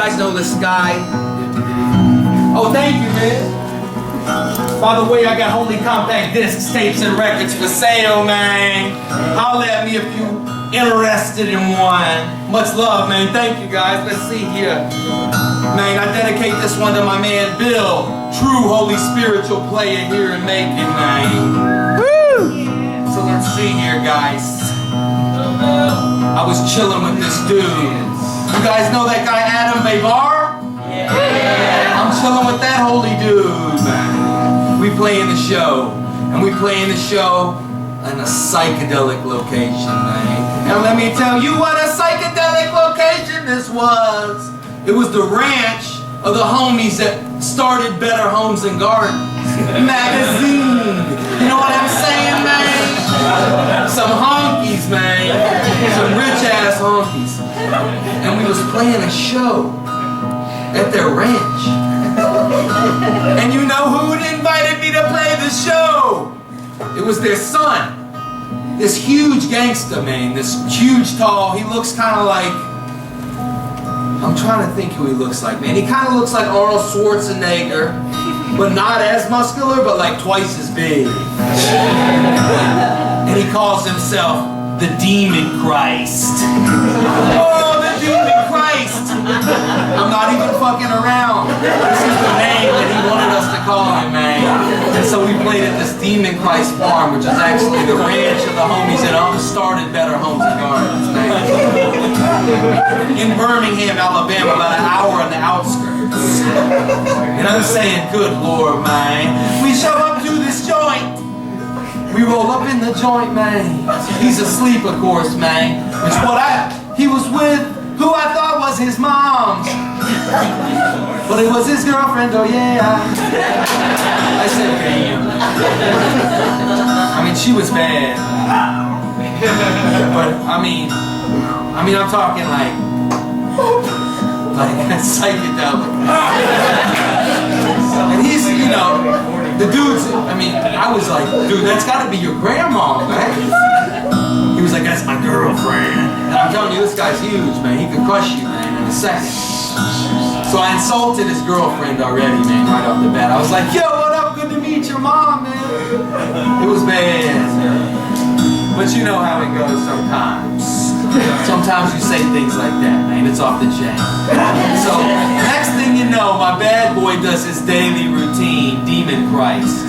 guys know this guy. Oh, thank you, man. By the way, I got Holy Compact discs, tapes, and records for sale, man. Holler at me if you interested in one. Much love, man. Thank you, guys. Let's see here. Man, I dedicate this one to my man, Bill. True Holy Spiritual player here in Macon, man. Woo! So let's see here, guys. I was chilling with this dude. You guys know that guy, Adam Bavar? Yeah. I'm chilling with that holy dude, man. We play in the show. And we play in the show in a psychedelic location, man. Now let me tell you what a psychedelic location this was. It was the ranch of the homies that started Better Homes and Gardens magazine. You know what I'm saying, man? Some honkies, man. Some rich-ass honkies. And we was playing a show at their ranch. And you know who invited me to play the show? It was their son. This huge gangster, man. This huge, tall, he looks kind of like, I'm trying to think who he looks like, man. He kind of looks like Arnold Schwarzenegger, but not as muscular, but like twice as big. And he calls himself the Demon Christ. Oh, the Demon Christ! I'm not even fucking around. This is the name that he wanted us to call him, man. And so we played at this Demon Christ farm, which is actually the ranch of the homies that started Better Homes and Gardens, man. In Birmingham, Alabama, about an hour on the outskirts. And I'm saying, good Lord, man. We show up to this joint. We roll up in the joint, man. He's asleep, of course, man. He was with who I thought was his mom. But it was his girlfriend, oh yeah. I said, damn. I mean, she was bad. But, I mean, I'm talking like psychedelic. And he's, you know, the dude's, I mean, I was like, dude, that's gotta be your grandma, man. He was like, that's my girlfriend. And I'm telling you, this guy's huge, man. He could crush you, man, in a second. So I insulted his girlfriend already, man, right off the bat. I was like, yo, what up? Good to meet your mom, man. It was bad. But you know how it goes sometimes. Sometimes you say things like that, man. It's off the chain. So, next thing you know, my bad boy does his daily routine, Demon Christ.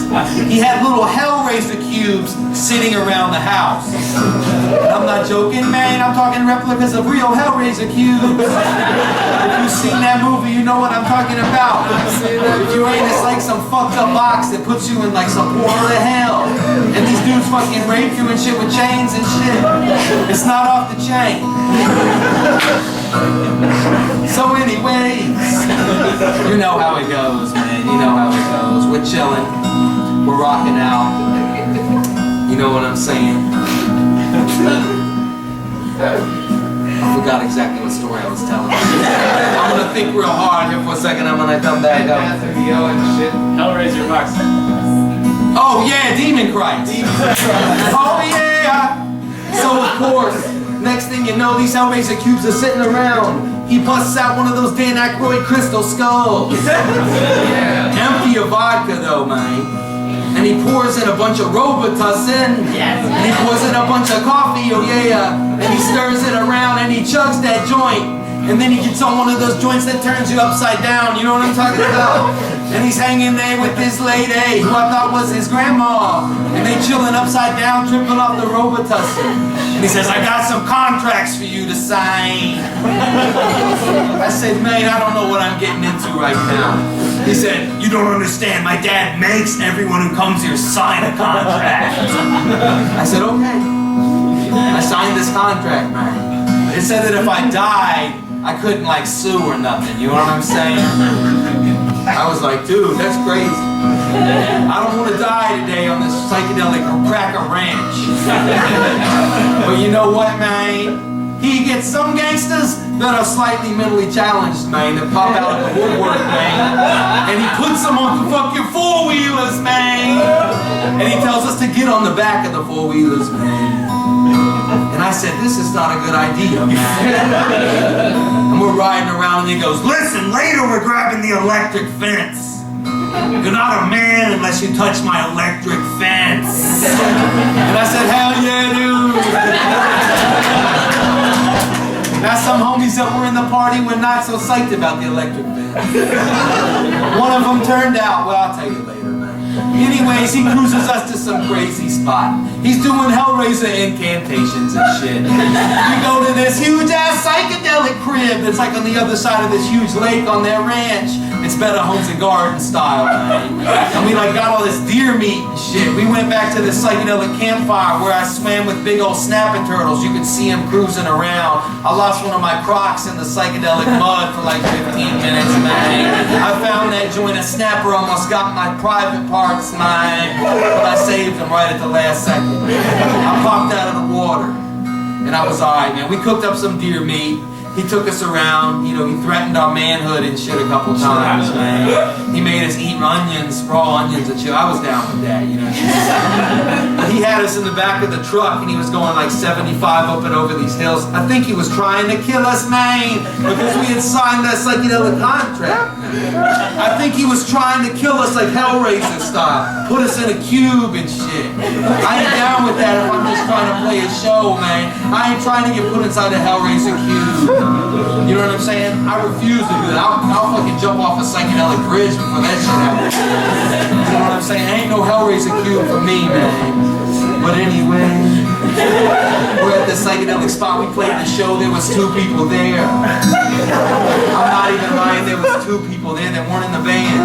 He had little Hellraiser cubes sitting around the house. And I'm not joking, man. I'm talking replicas of real Hellraiser cubes. If you've seen that movie, you know what I'm talking about. If you ain't, it's like some fucked up box that puts you in like some portal to hell. And these dudes fucking rape you and shit with chains and shit. It's not off the chain. So anyways, you know how it goes, man. You know how it goes. We're chilling. We're rocking out. You know what I'm saying? I forgot exactly what story I was telling. I'm gonna think real hard here for a second. I'm gonna come back up. Hellraiser box. Oh yeah, Demon Christ. Oh yeah. So of course, next thing you know, these Hellraiser cubes are sitting around. He busts out one of those Dan Aykroyd crystal skulls. Empty of vodka though, man. And he pours in a bunch of Robitussin. And he pours in a bunch of coffee, oh yeah. And he stirs it around and he chugs that joint. And then he gets on one of those joints that turns you upside down, you know what I'm talking about? And he's hanging there with this lady, who I thought was his grandma. And they chilling upside down, tripping off the Robitussin. And he says, I got some contracts for you to sign. I said, man, I don't know what I'm getting into right now. He said, you don't understand, my dad makes everyone who comes here sign a contract. I said, okay. I signed this contract, man. It said that if I died, I couldn't like sue or nothing, you know what I'm saying? I was like, dude, that's crazy. I don't want to die today on this psychedelic cracker ranch. But you know what, man? He gets some gangsters that are slightly mentally challenged, man, that pop out of the woodwork, man. And he puts them on the fucking four-wheelers, man. And he tells us to get on the back of the four-wheelers, man. And I said, this is not a good idea, man. And we're riding around and he goes, listen, later we're grabbing the electric fence. You're not a man unless you touch my electric fence. And I said, hell yeah, dude. Now some homies that were in the party were not so psyched about the electric fence. One of them turned out, well, I'll tell you later, man. Anyways, he cruises us to some crazy spot. He's doing Hellraiser incantations and shit. We go to this huge ass psychedelic crib that's like on the other side of this huge lake on their ranch. It's Better Homes and Garden style, man. And we like got all this deer meat and shit. We went back to this psychedelic campfire where I swam with big old snapping turtles. You could see them cruising around. I lost one of my Crocs in the psychedelic mud for like 15 minutes, man. I found that joint. A snapper almost got my private parts, man. But I saved them right at the last second. I popped out of the water. And I was alright, man. We cooked up some deer meat. He took us around, you know, he threatened our manhood and shit a couple times, man. He made us eat onions, raw onions and shit. I was down with that, you know. But he had us in the back of the truck and he was going like 75 up and over these hills. I think he was trying to kill us, man, because we had signed that psychedelic contract. I think he was trying to kill us like Hellraiser style. Put us in a cube and shit. I ain't down with that if I'm just trying to play a show, man. I ain't trying to get put inside a Hellraiser cube. You know what I'm saying? I refuse to do that. I'll fucking jump off a psychedelic bridge before that shit happens. You know what I'm saying? Ain't no Hellraiser cube for me, man. But anyway, we're at the psychedelic spot. We played the show. There was 2 people there. I'm not even lying. There was 2 people there that weren't in the band.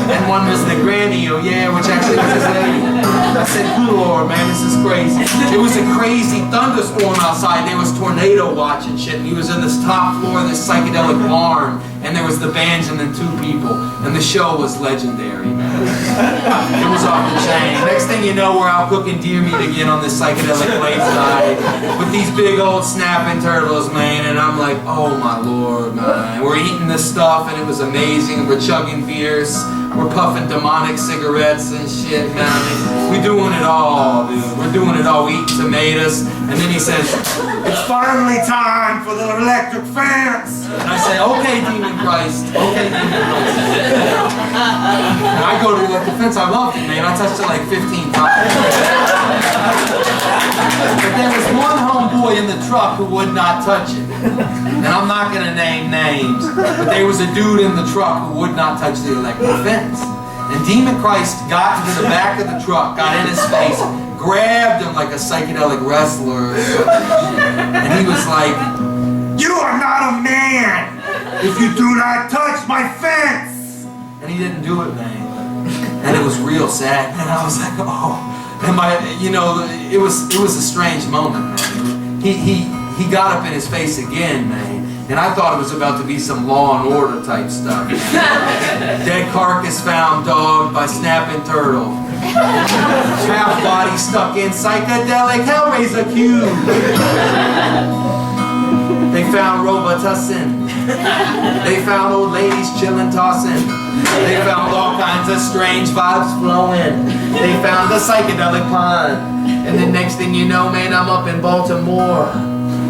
And one was the granny, oh yeah, which actually was his lady. I said, good Lord, man, this is crazy. It was a crazy thunderstorm outside. There was tornado watch and shit. And he was in this top floor of this psychedelic barn. And there was the bands and then 2 people. And the show was legendary, man. It was off the chain. Next thing you know, we're out cooking deer meat again on this psychedelic lake side with these big old snapping turtles, man. And I'm like, oh my Lord, man. We're eating this stuff and it was amazing. We're chugging beers. We're puffing demonic cigarettes and shit, man. We're doing it all, dude. We're doing it all. We eat tomatoes. And then he says, it's finally time for the electric fence. And I say, okay, Demon Christ. Okay, Demon Christ. And I go to the electric fence. I loved it, man. I touched it like 15 times. But there was one homeboy in the truck who would not touch it. And I'm not going to name names, but there was a dude in the truck who would not touch the electric fence. And Demon Christ got into the back of the truck, got in his face, grabbed him like a psychedelic wrestler or something. And he was like, you are not a man if you do not touch my fence. And he didn't do it, man. And it was real sad. And I was like, oh. And it was a strange moment, man. He got up in his face again, man. And I thought it was about to be some Law and Order type stuff. Dead carcass found, dog, by snapping turtle. Half body stuck in psychedelic Hellraiser cube. They found Robitussin. They found old ladies chillin' tossing. They found all kinds of strange vibes flowing. They found the psychedelic pond. And the next thing you know, man, I'm up in Baltimore.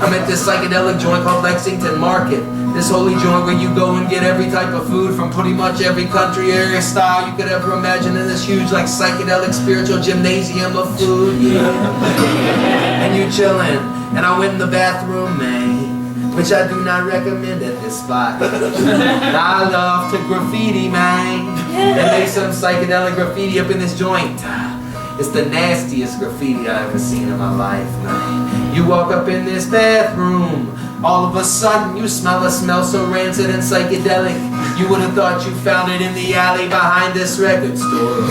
I'm at this psychedelic joint called Lexington Market. This holy joint where you go and get every type of food from pretty much every country, area, style you could ever imagine in this huge like psychedelic spiritual gymnasium of food. Yeah. And you chillin'. And I went in the bathroom, man, which I do not recommend at this spot. And I love to graffiti, man. And make some psychedelic graffiti up in this joint. It's the nastiest graffiti I've ever seen in my life, man. You walk up in this bathroom, all of a sudden you smell a smell so rancid and psychedelic. You would have thought you found it in the alley behind this record store.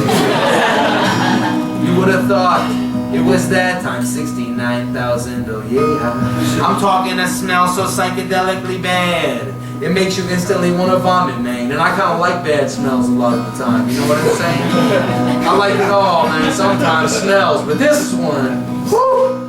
You would have thought it was that times 69,000, oh yeah. I'm talking a smell so psychedelically bad. It makes you instantly want to vomit, man. And I kind of like bad smells a lot of the time, you know what I'm saying? I like it all, man. Sometimes smells, but this one, whoo!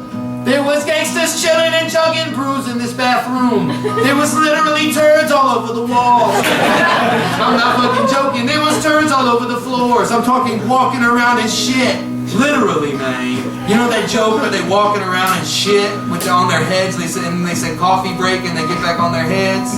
There was gangsters chilling and chugging brews in this bathroom. There was literally turds all over the walls. I'm not fucking joking. There was turds all over the floors. I'm talking walking around and shit. Literally, man. You know that joke where they walking around and shit on their heads, and they say coffee break and they get back on their heads?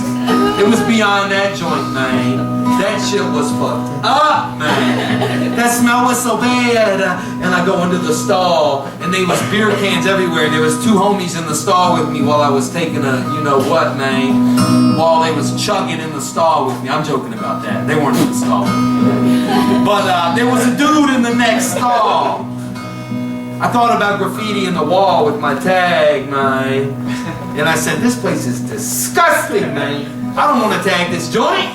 It was beyond that joint, man. That shit was fucked up, man. That smell was so bad. And I go into the stall, and there was beer cans everywhere. There was two homies in the stall with me while I was taking a, you know what, man, while they was chugging in the stall with me. I'm joking about that. They weren't in the stall with me. But there was a dude in the next stall. I thought about graffiti in the wall with my tag, man. And I said, this place is disgusting, man. I don't want to tag this joint.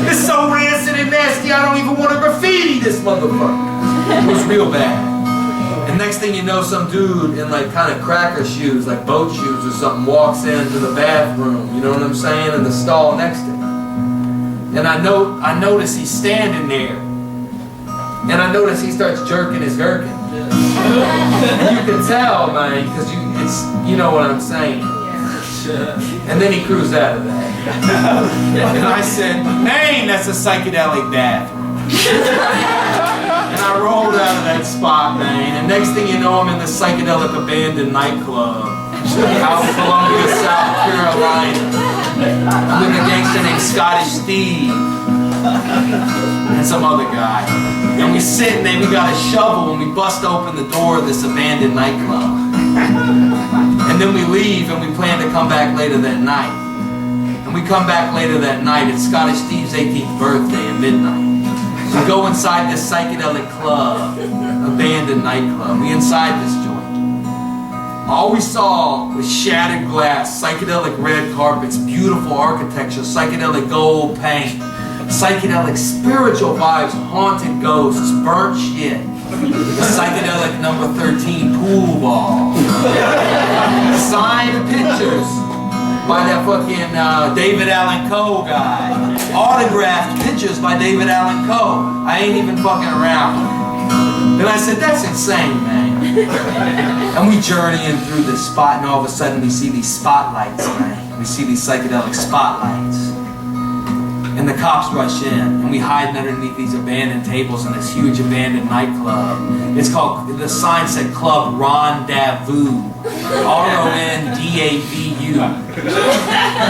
It's so rancid and nasty, I don't even want to graffiti this motherfucker. It was real bad. And next thing you know, some dude in like kind of cracker shoes, like boat shoes or something, walks into the bathroom, you know what I'm saying, in the stall next to me. And I notice he's standing there. And I notice he starts jerking his gherkin. And you can tell, man, because you know what I'm saying. And then he cruised out of that. And I said, man, that's a psychedelic bathroom. And I rolled out of that spot, man. And next thing you know, I'm in the psychedelic abandoned nightclub out in Columbia, South Carolina. I'm with a gangster named Scottish Steve and some other guy. And we sit and then we got a shovel and we bust open the door of this abandoned nightclub. And then we leave and we plan to come back later that night. And we come back later that night. It's Scottish Steve's 18th birthday at midnight. We go inside this psychedelic club, abandoned nightclub. We inside this joint. All we saw was shattered glass, psychedelic red carpets, beautiful architecture, psychedelic gold paint, psychedelic spiritual vibes, haunted ghosts, burnt shit. The psychedelic number 13 pool ball. Signed pictures by that fucking David Allen Coe guy. Autographed pictures by David Allen Coe. I ain't even fucking around. And I said, that's insane, man. And we journeying through this spot, and all of a sudden we see these spotlights, man. We see these psychedelic spotlights. And the cops rush in, and we hide underneath these abandoned tables in this huge abandoned nightclub. It's called, the sign said Club Rendezvous. R-O-N-D-A-V-U.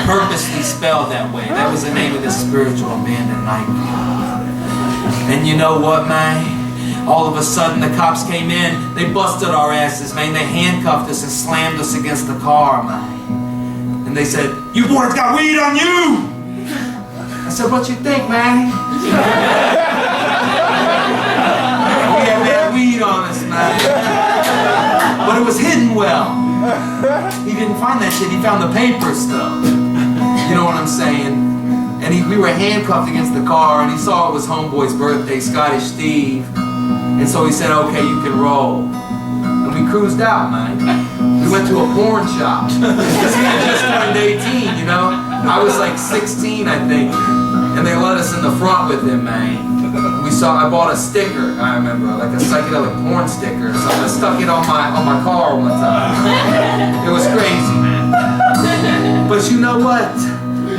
Purposely spelled that way. That was the name of this spiritual abandoned nightclub. And you know what, man? All of a sudden the cops came in, they busted our asses, man. They handcuffed us and slammed us against the car, man. And they said, you boys got weed on you! I said, what you think, man? We had bad weed on us, man. But it was hidden well. He didn't find that shit, he found the paper stuff. You know what I'm saying? And we were handcuffed against the car, and he saw it was homeboy's birthday, Scottish Steve. And so he said, okay, you can roll. And we cruised out, man. We went to a porn shop. Because he had just turned 18, you know? I was like 16, I think. And they let us in the front with him, man. I bought a sticker, I remember, like a psychedelic porn sticker. So I stuck it on my car one time. It was crazy, man. But you know what?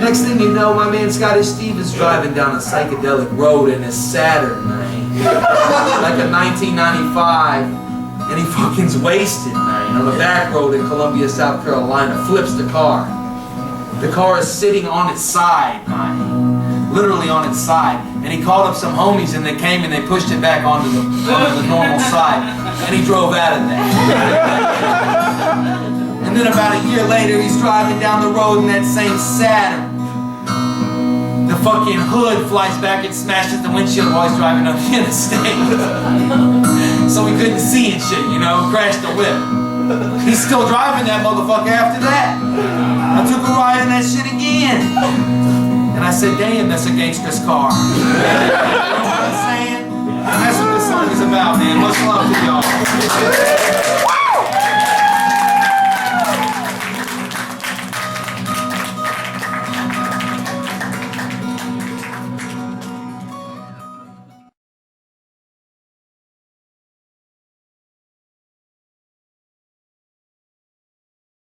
Next thing you know, my man Scottish Steve is driving down a psychedelic road in his Saturn, man. Like a 1995, and he fucking's wasted, man. On the back road in Columbia, South Carolina, flips the car. The car is sitting on its side, man. Literally on its side. And he called up some homies and they came and they pushed it back onto the normal side. And he drove out of that. And then about a year later, he's driving down the road in that same Saturn. The fucking hood flies back and smashes the windshield while he's driving up the interstate. So he couldn't see and shit, you know, crashed the whip. He's still driving that motherfucker after that. I took a ride in that shit again. And I said, damn, that's a gangster's car. You know what I'm saying? And that's what this song is about, man. Much love to y'all.